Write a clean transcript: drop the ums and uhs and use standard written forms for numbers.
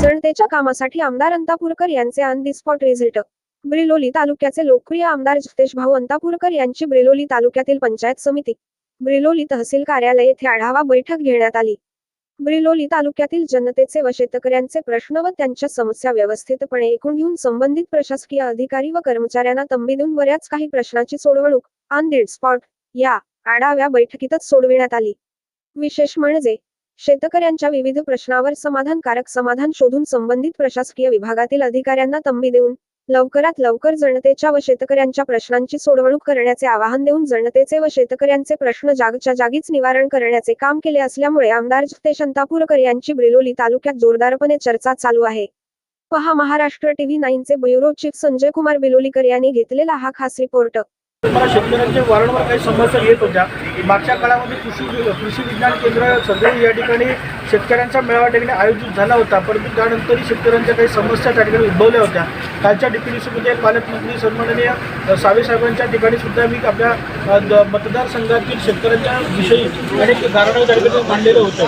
जनतेच्या कामासाठी आमदार अंतापूरकर यांचे ऑन दी स्पॉट व्हिजिट। ब्रिलोली तालुक्याचे लोकप्रिय आमदार जितेशभाऊ अंतापूरकर यांची ब्रिलोली तालुक्यातील पंचायत समिती, ब्रिलोली तहसील कार्यालय येथे आढावा बैठक घेण्यात आली। ब्रिलोली तालुक्यातील जनतेचे व शेतकऱ्यांचे प्रश्न व त्यांच्या समस्या व्यवस्थितपणे ऐकून घेऊन संबंधित प्रशासकीय अधिकारी व कर्मचाऱ्यांना तंबी देऊन बऱ्याच काही प्रश्नाची सोडवणूक ऑन दी स्पॉट या आढाव्या बैठकीतच सोडविण्यात आली। विशेष म्हणजे शेतकऱ्यांच्या विविध प्रश्नावर समाधानकारक समाधान शोधून संबंधित प्रशासकीय विभागातील अधिकाऱ्यांना तंबी देऊन लवकरात लवकर जनतेच्या व शेतकऱ्यांच्या प्रश्नांची सोडवणूक करण्याचे आवाहन देऊन जनतेचे व शेतकऱ्यांचे प्रश्न जागच्या जागीच निवारण करण्याचे काम केले असल्यामुळे आमदार जितेश अंतापूरकर यांची ब्रिलोली तालुक्यात जोरदारपणे चर्चा चालू आहे। पहा महाराष्ट्र टीव्ही 9 चे ब्युरो चीफ संजय कुमार बिलोलीकर यांनी घेतलेला हा खास रिपोर्ट। मला शेतकऱ्यांचे वारंवार काही समस्या येत होत्या। मागच्या काळामध्ये कृषी विज्ञान केंद्र सदर या ठिकाणी शेतकऱ्यांचा मेळावा ठिकाणी आयोजित झाला होता, परंतु त्यानंतरही शेतकऱ्यांच्या काही समस्या त्या ठिकाणी उद्भवल्या होत्या। कालच्या डिप्युटीमध्ये पालकमंत्री सन्माननीय सावे साहेबांच्या ठिकाणी सुद्धा मी आपल्या मतदारसंघातील शेतकऱ्यांच्या विषयी अनेक गाऱ्हाणे त्या ठिकाणी मांडलेलं होतं।